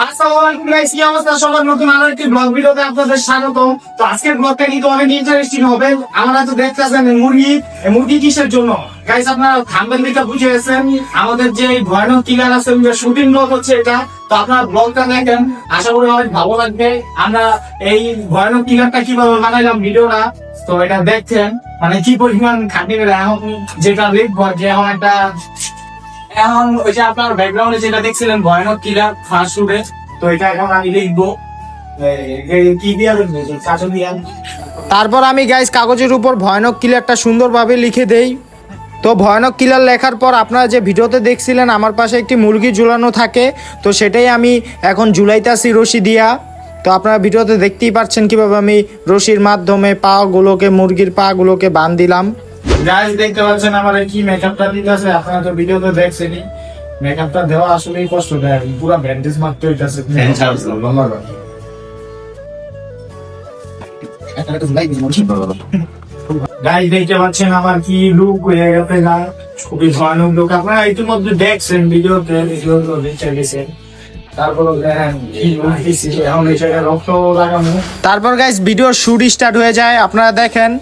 আসসালামু আলাইকুম গাইস, কি অবস্থা সবার? নতুন আরো একটি ব্লগ ভিডিওতে আপনাদের স্বাগত। তো আজকের ব্লগটা কিন্তু অনেক ইন্টারেস্টিং হবে। আমরা তো দেখতেছেন মুরগি কিসের জন্য গাইস, আপনারা থাম্বনেল দেখে বুঝে গেছেন আমাদের যে ভয়ানক কিলার আছে শুটিং ব্লগ হচ্ছে এটা। তো আপনারা ব্লগটা দেখেন, আশা করি অনেক ভালো লাগবে। আমরা এই ভয়ানক কিলারটা কিভাবে বানাইলাম ভিডিওটা, তো এটা দেখছেন মানে কি পরিমাণ খাটনি করে এখন যেটা লিখবো যে এখন একটা এখন ওই যে আপনার ব্যাকগ্রাউন্ডে যেটা দেখছিলেন ভয়ানক কিলার ফার্স্ট ফুডে, তো এটা এখন আমি লিখবো কি দিয়া লিখবো, কাজল দিয়া। তারপর আমি গাইস কাগজের উপর ভয়ানক কিলারটা সুন্দরভাবে লিখে দেই। তো ভয়ানক কিলার লেখার পর আপনারা যে ভিডিওতে দেখছিলেন আমার পাশে একটি মুরগি ঝুলানো থাকে, তো সেটাই আমি এখন ঝুলাইতাছি রশি দিয়া। তো আপনারা ভিডিওতে দেখতেই পাচ্ছেন কিভাবে আমি রশির মাধ্যমে মুরগির পা গুলোকে বাঁধ দিলাম। গাইস দেখতে পাচ্ছেন আমার কি মেকআপটা দিতেছে, আপনারা তো ভিডিওতে দেখছেনই। মেকআপটা দেওয়া আসলেই কষ্ট দেয়, পুরো ব্যান্ডেজ মারতে হইতাছে। গাইস দেখতে পাচ্ছেন আমার কি লুক হয়ে গেছে, খুবই ভয়ানক লুক। আপনারা ইতিমধ্যে দেখছেন ভিডিওতে দেখে গেছেন। তারপর দেখেন কি লুক দিছি, এখন এই জায়গায় রক্ত লাগানো। তারপর গাইস ভিডিওর শুট স্টার্ট হয়ে যায়, আপনারা দেখেন।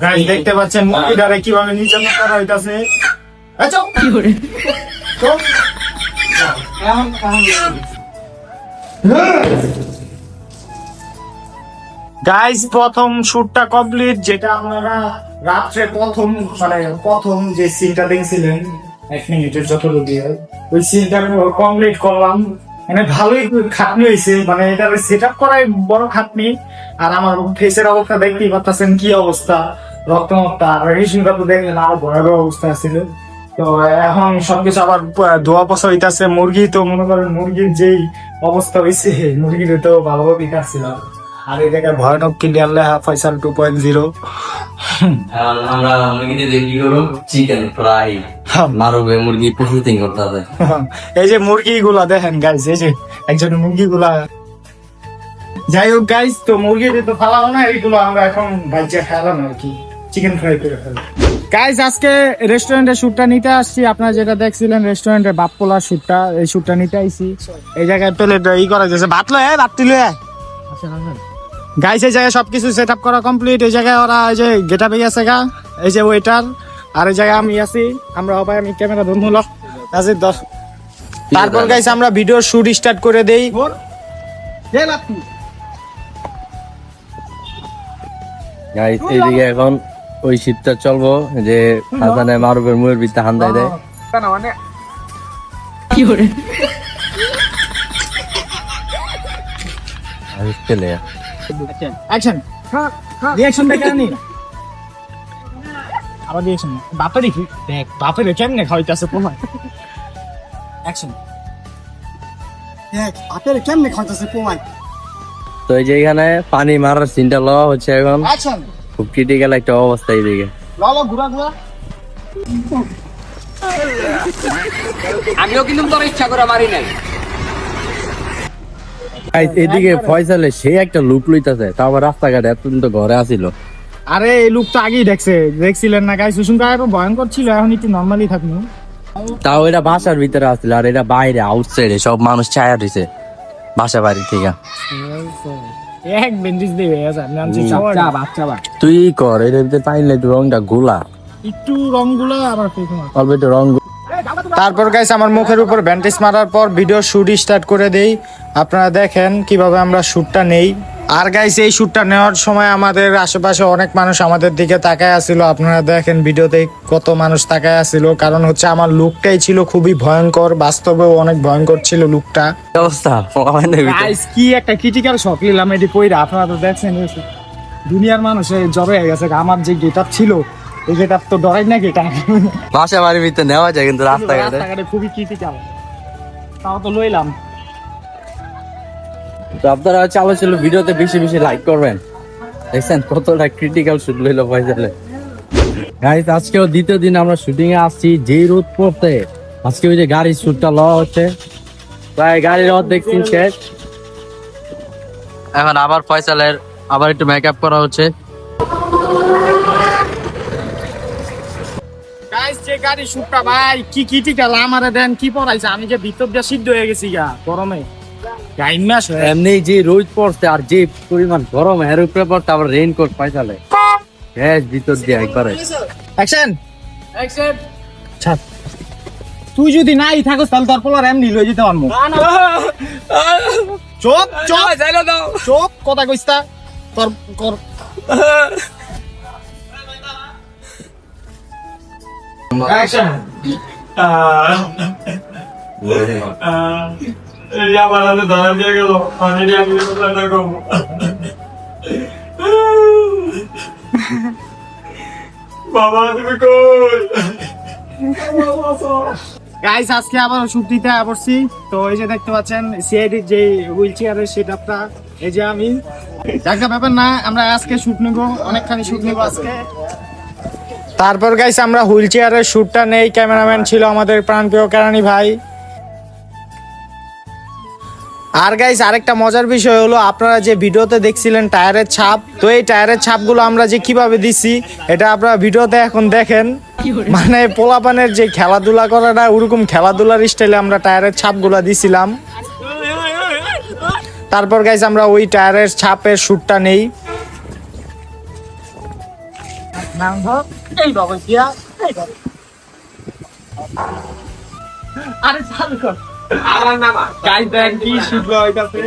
গাইস দেখতে পাচ্ছেন মুরগিটারে কিভাবে নির্যাতন করা হইতাছে। কি করে গাইস প্রথম শুটটা কমপ্লিট, যেটা আপনারা রাত্রে প্রথম যে সিনটা দেখছিলেন 1 মিনিটের যতটুকু ওই সিনটা কমপ্লিট করলাম। মানে ভালোই খাটনি হয়েছে, মানে এটা সেট আপ করাই বড় খাটনি। আর আমার ফেসের অবস্থা দেখতেই পাচ্ছেন কি অবস্থা, রক্তমত্তা। আর এই সিনটা তো দেখলেন আর ভয়াবহ অবস্থা ছিল। তো এখন সবকিছু আবার ধোয়া পচা হইতাছে। মুরগি তো মনে করেন মুরগির যেই অবস্থা হয়েছে, মুরগির তো ভালোভাবে কাটছিল। আর এই জায়গায় ভয়ানক ক্লিয়ার লেখা ফয়সাল 2.0। আমরা মুরগিতে দেখি করো চিকেন ফ্রাই মারবে মুরগি প্রসেসিং করতে হবে। এই যে মুরগিগুলা দেখেন গাইস, এই যে একজন মুরগিগুলা। যাই হোক গাইস, তো মুরগি তো ফালাবো না, এইগুলো আমরা এখন বাচ্চা খাওয়ালাম আর কি, চিকেন ফ্রাই করে ফেলবো। গাইস আজকে রেস্টুরেন্টের শুটটা নিতে আসছি। আপনারা যেটা দেখছিলেন রেস্টুরেন্টের বাপ্পলার শুটটা, এই শুটটা নিতে আইছি। এই জায়গায় প্লেট ই করা যাচ্ছে, ভাত লয় ভাত তুলে গাইস। এই জায়গায় সবকিছু সেট আপ করা কমপ্লিট। এই জায়গায় ওরা এই যে গেট আপে গেছে গা, এই যে ওয়েটার। আর এই জায়গায় আমি আছি, আমরা সবাই আমি ক্যামেরা ধরবো। তারপর গাইস আমরা ভিডিও শুট স্টার্ট করে দেই। গাইস এইদিকে এখন ওই শীতটা চলবো যে হাসানে মারুবের মুয়ের ভিতরে হান্দাই দেয়। কি করে চলে অ্যাকশন, রিঅ্যাকশন দেখে আনি আবার রিঅ্যাকশন। বাপে দেখি দেখ বাপের কেমনে খাওয়াইতেছে পোমায়। অ্যাকশন, দেখ বাপের কেমনে খাওয়াইতেছে পোমায়। তো এই যে এখানে পানি মারার সিনটা লওয়া হচ্ছে এখন। অ্যাকশন, খুব ক্রিটিক্যাল একটা অবস্থা এইদিকে। লালা ঘুরা ঘুরা। আমিও কিন্তু তোর ইচ্ছা করে মারি নাই। এদিকে ফয়সালে সে একটা লুক লইতাছে, তাও আবার রাস্তাঘাটে এতদিন তো ঘরে আসিল। আরে এই লুক তো আগেই দেখছিলেন না গাইস, সুসুমকা আরো ভয়ঙ্কর ছিল, এখন একটু নরমালি থাকলো। তাও এটা বাসার ভিতরে আসছিল, আর এটা বাইরে আউটসাইডে সব মানুষ ছায়া দিছে বাসা বাড়ি থেকে। এক বেঞ্জিস দিয়ে তুই কর এর ভিতরে পাইলে একটু রংটা গোলা, একটু রংগুলো আবার অল্প একটু রং। তারপর গাইস আমার মুখের উপর ব্যান্ডেজ মারার পর ভিডিও শুট স্টার্ট করে দেই। আপনারা দেখেন কিভাবে আমরা শুটটা নেই। আর গাইস এই শুটটা নেওয়ার সময় আমাদের আশেপাশে অনেক মানুষ আমাদের দিকে তাকায় আছিল। আপনারা দেখেন ভিডিওতে কত মানুষ তাকায় আছিল, কারণ হচ্ছে আমার লুকটাই ছিল খুবই ভয়ঙ্কর, বাস্তবেও অনেক ভয়ঙ্কর ছিল লুকটা। অবস্থা গাইস কি একটা ক্রিটিক্যাল শক নিলাম এটি কইরা। আপনারা তো দেখছেন দুনিয়ার মানুষ জ্বর হয়ে গেছে। আমার যে গেটআপ ছিল এই গেটআপ তো ডরাই না, গেটআপ বাসা বাড়ির ভিতরে নেওয়া যায় কিন্তু রাস্তাঘাটে খুবই ক্রিটিক্যাল, তাও তো লইলাম। তো আপনারা চালু ছিল ভিডিওতে বেশি বেশি লাইক করবেন। দেখছেন কতটা ক্রিটিক্যাল শুট লইলো ফয়সালে। গাইস আজকেও দ্বিতীয় দিন আমরা শুটিং এ আসছি, যে রোদ পড়তে। আজকে ওই যে গাড়ির শুটটা লওয়া হচ্ছে, প্রায় গাড়ির অর্ধেক সিন শেষ। এখন আবার ফয়সালের আবার একটু মেকআপ করা হচ্ছে। গাইস যে গাড়ি শুটটা ভাই কি টিকা আমারে দেন কি পড়াইছে, আমি যে ভিতর দিয়ে সিদ্ধ হয়ে গেছি গা গরমে। গাইমাস এমনি যে রোদ পড়ছে আর যে পরিমাণ গরম এর উপরে পড়তে আবার রেইনকোট ফয়সালে গ্যাস ভিতর দিয়ে একবারে। অ্যাকশন ছাড়। তুই যদি নাই থাকস তাহলে তোর পোলার এমনি লই যেতে পারবো। চুপ চুপ চুপ, কথা কইস তা তোর কর। অ্যাকশন আমার হাতে ধরা দিয়ে গেল, আমি বাবা তুমি কই? গাইস আজকে আবার শুট দিতে আসছি। তো এই যে দেখতে পাচ্ছেন সিআইডি যে হুইল চেয়ারের সেটআপটা, এই যে আমি একটা ব্যাপার না, আমরা আজকে শুট নেব, অনেকখানি শুট নেব আজকে। তারপর গাইস আমরা হুইল চেয়ারের শুটটা নেই, ক্যামেরাম্যান ছিল আমাদের প্রাণপ্রিয় কেরানি ভাই। আর গাইস আরেকটা মজার বিষয় হলো, আপনারা যে ভিডিওতে দেখছিলেন টায়ারের ছাপ, তো এই টায়ারের ছাপগুলো আমরা যে কিভাবে দিছি এটা আপনারা ভিডিওতে এখন দেখেন। মানে পোলাপানের যে খেলাধুলা করাটা ওরকম খেলাধুলার স্টাইলে আমরা টায়ারের ছাপগুলো দিছিলাম। তারপর গাইস আমরা ওই টায়ারের ছাপের শুটটা নেই। আরে চালু কর। আমার নাম গাইস দেন কি শুট হইতাছে,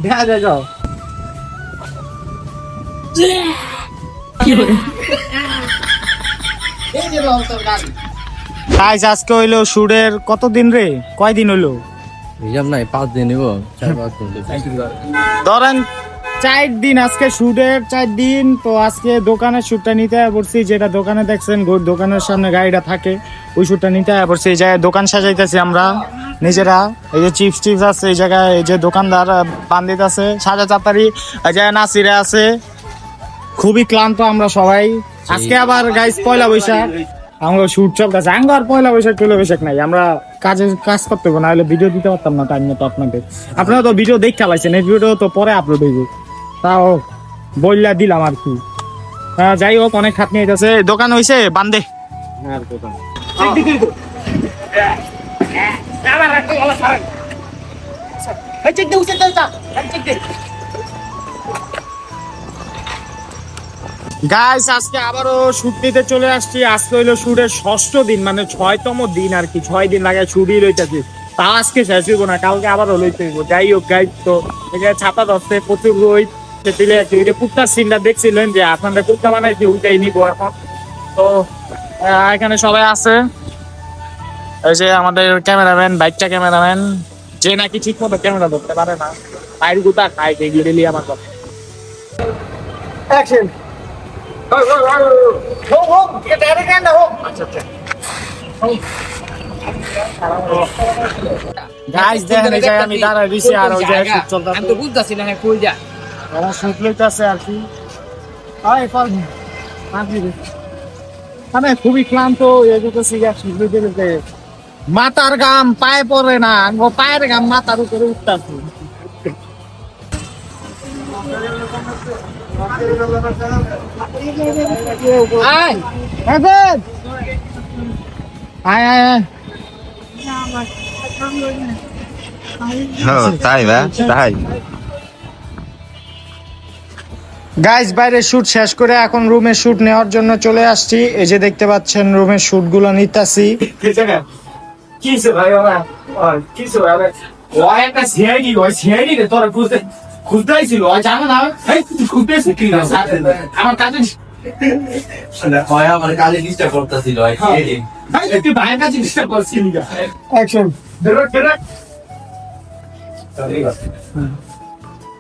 দেখা যায় যাও। গাইস আজকে হইলো শুটের কতদিন রে, কয়দিন হইলো হিসাব নাই 5 দিন নিব 4-5 দিন ধরেন 4 দিন, আজকে শুটের 4 দিন। তো আজকে দোকানের শুটটা নিতে পড়ছি, যেটা দোকানে দেখছেন দোকানের সামনে গাড়িটা থাকে, ওই শুটটা নিতে পড়ছি। এই জায়গায় দোকান সাজাইতেছি আমরা নিজেরা, এই যে চিপস টিপস আছে এই জায়গায়, এই যে দোকানদার বান্দিত আছে, সাজা চাতারি, এই জায়গায় নাসিরে আছে। খুবই ক্লান্ত আমরা সবাই। আজকে আবার গাইস পয়লা বৈশাখ, আমরা শুট চলতেছে। আঙ্গ আর পয়লা বৈশাখ নাই, আমরা কাজ করতে হবে, না হলে ভিডিও দিতে পারতাম না টাইম মতো আপনাদের। আপনারা তো ভিডিও দেখতে পাইছেন, এই ভিডিও তো পরে আপলোড হইবে, তাও বললা দিলাম আর কি। যাই হোক অনেক খাটনি হইতেছে। দোকান হইছে বান্দে গাইস আজকে আবারও শুট নিতে চলে আসছি। আজকে হইলো শুটের 6ষ্ঠ দিন, মানে 6তম দিন আর কি। 6 দিন লাগে ছুটি লইতেছি, তা আজকে শেষ হইব না, কালকে আবারও লইতে হইব। যাই হোক গাইস, তো এখানে ছাতা ধরছে প্রচুর রোদ, কুত্তার সিনটা দেখছিলেন যে আপনাদের কুত্তা বানাইছি, ওইটাই নিব এখন। তো এখানে সবাই আছে, এই যে আমাদের ক্যামেরাম্যান, বাইকটা ক্যামেরাম্যান, যে নাকি ঠিক মতো ক্যামেরা ধরতে পারে না, পায়ের গুতা খায় গেলি আমার কথা। অ্যাকশন গাইস দেখেন এই জায়গায় আমি দাঁড়ায় দিছি, আর ওই জায়গায় শুট চলতেছে। আমি তো বুঝতাছি না কই যা ওরা শুট লইতাছে আর কি। আয় ফল আমি খুবই ক্লান্ত হয়ে যেতেছি, শুট লইতে মাথার গাম পায়ে পড়ে না, ও পায়ের গাম মাথার উপরে উঠতাছে। আয় আয় আয় আয় তাই না তাই গাইস বাইরে শুট শেষ করে এখন রুমে শুট নেওয়ার জন্য চলে আসছি। এই যে দেখতে পাচ্ছেন রুমের শুট গুলো নিতেছি। কিসে ভাই বাবা কিসে ভাই ওই একটা সিআইডি রে তোরা খুঁজতেছিল, জানো না খুঁজতেছে কি না আমার কাছে আমার কাজে ডিস্টার্ব করতেছিল। তুই ভাইয়ের কাছে ডিস্টার্ব করছিলি। অ্যাকশন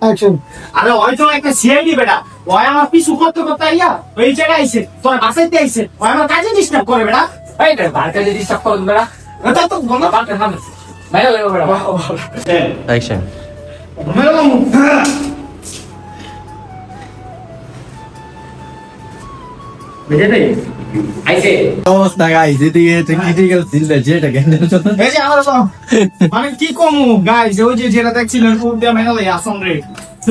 অ্যাকশন আরে ওই তো একটা সিআইডি বেটা, ওই আমার পিছু করতে করতে আইয়া ওই জায়গায় আইছে, তোর বাসাইতে আইছে, ওই আমার কাজে ডিস্টার্ব করে বেটা। এই রে ভাই কাজে ডিস্টার্ব করুন বেটা, এটা তো গলা বাটে না মেরে লাগবে বেটা। অ্যাকশন মেরে লাগবে বুঝে নাই আইছে অবস্থা গাইস, এদিকে ক্রিটিক্যাল সিন যেটা কেন এই যে আমার মানে কি কমু গাইস, ওই যে যেটা দেখছিলেন খুব দিয়ে মেলা আসন রে। তো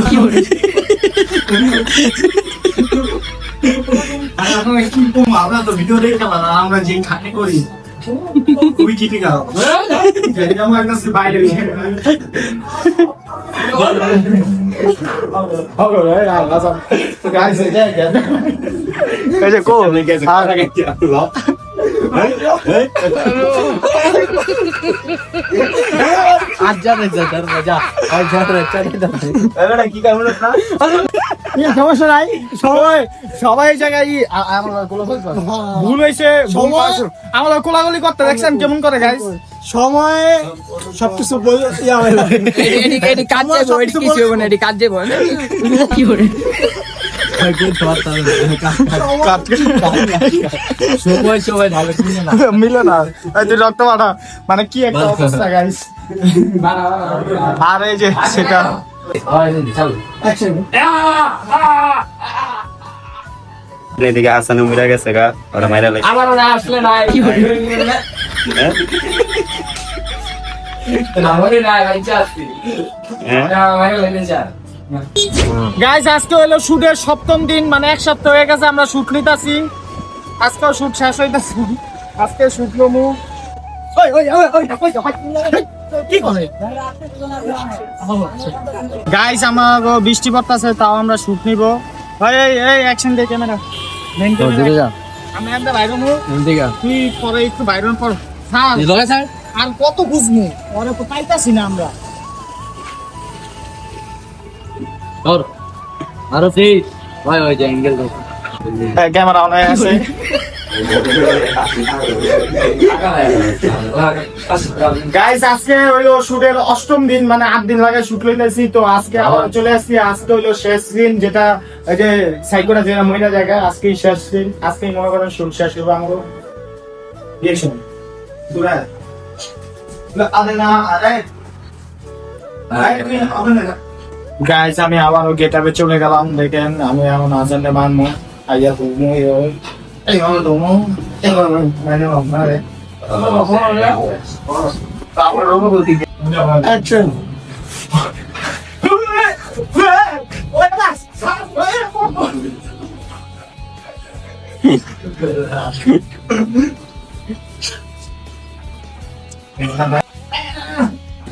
আর আপনারা কি কম আমরা তো ভিডিও দেখতে পারা আমরা যে খাটে করি খুবই ক্রিটিক্যাল যেটা আমার কাছে বাইরে এই যে কোন আজ যাবে যা আজ যাবে সমস্যা নাই সবাই এই জায়গায় ভুল হয়েছে আমরা কোলাগুলি করতে দেখছেন কেমন করে গাইস সময় সবকিছু মিলে না এই যে রক্ত পাঠা মানে কি একটা অবস্থা গাইস আর এই যে সেটা এদিকে আসানে উমিরা গেছে গা ওরা মাইরা লাগে আমার না আসলে নাই আমারে নাই ভাই চাচ্ছি আমার লাগে যা গাইস আজকে হলো শুটের সপ্তম দিন মানে এক সপ্তাহ হয়ে গেছে আমরা শুট নিতেছি আজকেও শুট শেষ হইতাছে আজকে শুট লমু গাইস আমার বৃষ্টি পড়তাছে তাও আমরা শুট নিব এই অ্যাকশন দে ক্যামেরা আমি একটা বাইরে তুই পরে একটু বাইরে পর স্যার আর কত বুঝবো পরে তো পাইতাছি না আমরা আরো ফিট ভাই ওই যে অ্যাঙ্গেল ক্যামেরা অন হয়ে আছে গাইস আজকে হইলো শুটের অষ্টম দিন মানে 8 দিন লাগে শুট লইতেছি তো আজকে আবার চলে আসছি আজকে হইলো শেষ দিন যেটা ওই যে সাইকোটা যেটা মহিলা জায়গা আজকেই শেষ দিন আজকেই মনে করেন শুট শেষ হবে আমারও রিঅ্যাকশন দুরা আরে না আরে গাইস আমি আবারও গেটআপে চলে গেলাম দেখেন আমি এখন আজানে মানবো আইয়া ঘুমো এই আমার দমো এই মানে মানে তারপর রোবো বলতি অ্যাকশন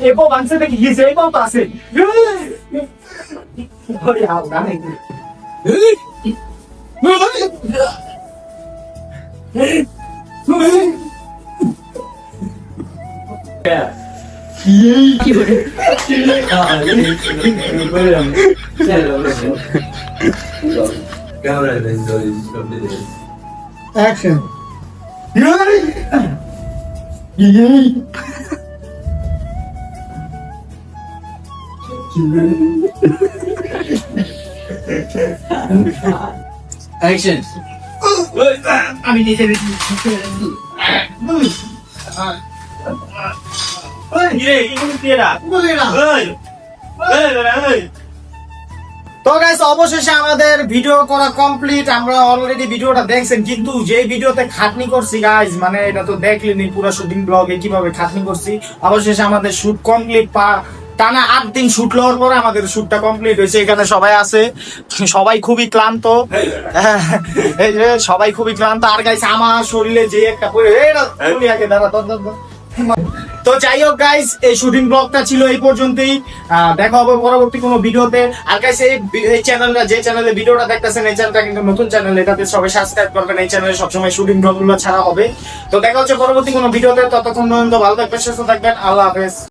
এপো বাংসে দেখি গিয়েছে এই পাও পাশে ওই আও গানে অ্যাকশন অ্যাকশন আমি নিজে তো গাইস অবশেষে আমাদের ভিডিও করা কমপ্লিট আমরা অলরেডি ভিডিওটা দেখছেন কিন্তু যে ভিডিওতে খাটনি করছি গাইস মানে এটা তো দেখলেনি পুরো শুটিং ব্লগে কিভাবে খাটনি করছি অবশেষে আমাদের শুট কমপ্লিট টানা 8 দিন শুট লওয়ার পরে আমাদের শুটটা কমপ্লিট হয়েছে এখানে সবাই আছে সবাই খুবই ক্লান্ত এই যে সবাই খুবই ক্লান্ত আর গাইস আমার শরীরে যে একটা তো যাই হোক গাইস এই শুটিং ব্লগটা ছিল এই পর্যন্তই দেখা হবে পরবর্তী কোনো ভিডিওতে আর গাইস এই চ্যানেলটা যে চ্যানেলে ভিডিওটা দেখতেছেন এই চ্যানেলটা কিন্তু নতুন চ্যানেল এটাতে সবাই সাবস্ক্রাইব করবেন এই চ্যানেলে সবসময় শুটিং ব্লগগুলো ছাড়া হবে তো দেখা হচ্ছে পরবর্তী কোনো ভিডিওতে ততক্ষণ পর্যন্ত ভালো থাকবেন সুস্থ থাকবেন আল্লাহ হাফেজ